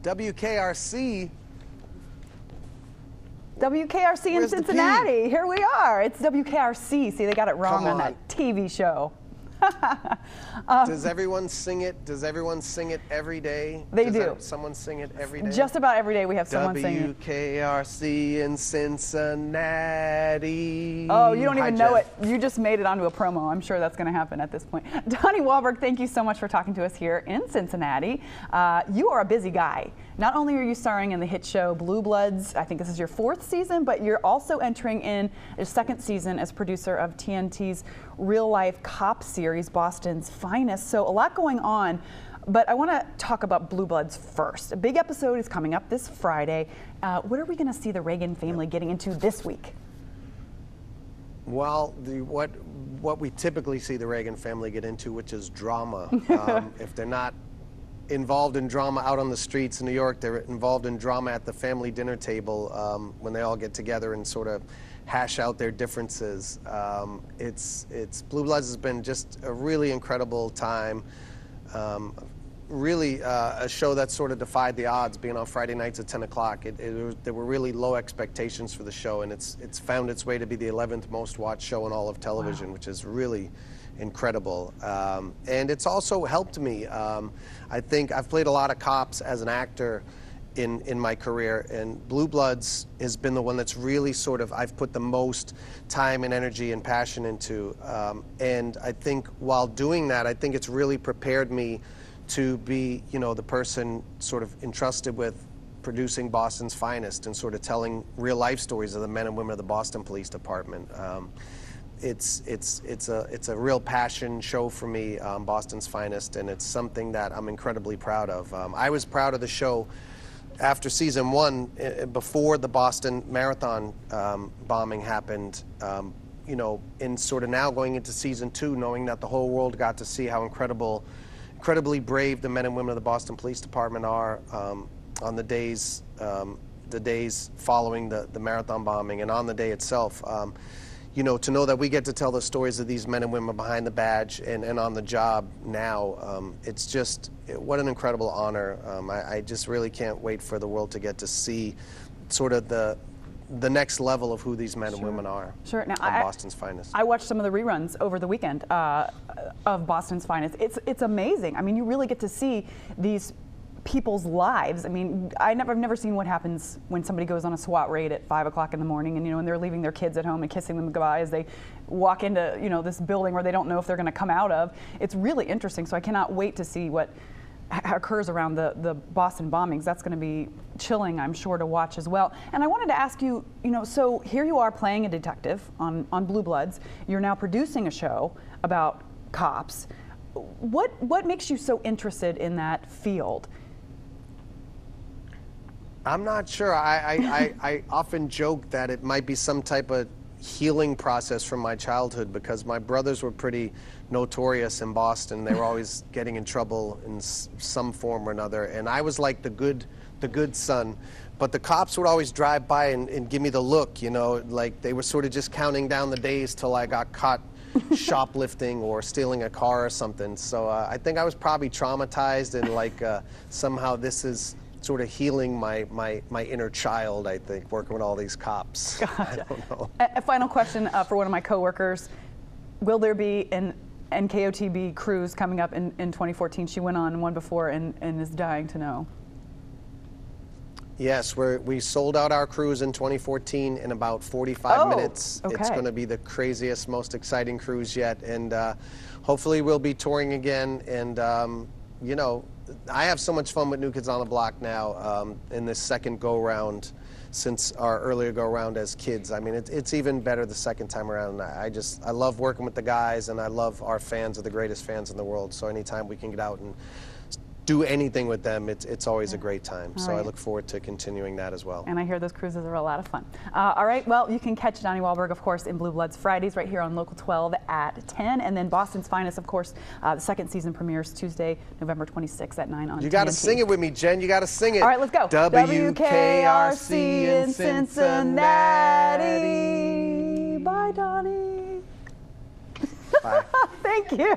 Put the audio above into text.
WKRC. WKRC in Cincinnati. Here we are. It's WKRC. See, they got it wrong on that TV show. Does everyone sing it? Does everyone sing it every day? They do. Someone sing it every day? Just about every day we have someone singing. WKRC in Cincinnati. Oh, you don't even know it. You just made it onto a promo. I'm sure that's going to happen at this point. Donnie Wahlberg, thank you so much for talking to us here in Cincinnati. You are a busy guy. Not only are you starring in the hit show Blue Bloods, I think this is your 4th season, but you're also entering in your 2nd season as producer of TNT's real-life cop series, Boston's Finest. So a lot going on, but I want to talk about Blue Bloods first. A big episode is coming up this Friday. What are we going to see the Reagan family getting into this week? Well, what we typically see the Reagan family get into, which is drama. If they're not involved in drama out on the streets in New York, they're involved in drama at the family dinner table when they all get together and sort of hash out their differences. Blue Bloods has been just a really incredible time. Really a show that sort of defied the odds, being on Friday nights at 10 o'clock. There were really low expectations for the show, and it's found its way to be the 11th most watched show in all of television. Wow. Which is really incredible. And it's also helped me. I think I've played a lot of cops as an actor in my career, and Blue Bloods has been the one that's really sort of I've put the most time and energy and passion into. And I think while doing that, I think it's really prepared me to be, the person sort of entrusted with producing Boston's Finest and sort of telling real life stories of the men and women of the Boston Police Department. It's a real passion show for me, Boston's Finest, and it's something that I'm incredibly proud of. I was proud of the show after season 1, before the Boston Marathon bombing happened, and sort of now going into season 2, knowing that the whole world got to see how incredibly brave the men and women of the Boston Police Department are on the days following the marathon bombing and on the day itself. To know that we get to tell the stories of these men and women behind the badge and on the job now, it's just, what an incredible honor. I just really can't wait for the world to get to see sort of the next level of who these men and women are. Sure. Now, on Boston's Finest. I watched some of the reruns over the weekend of Boston's Finest. It's amazing. I mean, you really get to see these people's lives. I mean, I've never seen what happens when somebody goes on a SWAT raid at 5 o'clock in the morning, and and they're leaving their kids at home and kissing them goodbye as they walk into this building where they don't know if they're going to come out of. It's really interesting. So I cannot wait to see what occurs around the Boston bombings. That's going to be chilling, I'm sure, to watch as well. And I wanted to ask you, so here you are playing a detective on Blue Bloods. You're now producing a show about cops. What makes you so interested in that field? I'm not sure. I often joke that it might be some type of healing process from my childhood, because my brothers were pretty notorious in Boston. They were always getting in trouble in some form or another, and I was like the good son. But the cops would always drive by and give me the look, like they were sort of just counting down the days till I got caught shoplifting or stealing a car or something. So I think I was probably traumatized, and somehow this is sort of healing my inner child, I think, working with all these cops. Gotcha. I don't know. A final question for one of my coworkers. Will there be an NKOTB cruise coming up in 2014? She went on one before and is dying to know. Yes, we sold out our cruise in 2014 in about 45 minutes. Okay. It's going to be the craziest, most exciting cruise yet, and hopefully we'll be touring again. And I have so much fun with New Kids on the Block now in this second go-round since our earlier go-round as kids. I mean, it's even better the second time around. I love working with the guys, and I love our fans are the greatest fans in the world. So anytime we can get out and do anything with them, it's always a great time. So I look forward to continuing that as well. And I hear those cruises are a lot of fun. All right, well, you can catch Donnie Wahlberg, of course, in Blue Bloods Fridays right here on Local 12 at 10. And then Boston's Finest, of course, the second season premieres Tuesday, November 26th at 9 on TNT. You got to sing it with me, Jen. You got to sing it. All right, let's go. WKRC in Cincinnati. Bye, Donnie. Bye. Thank you.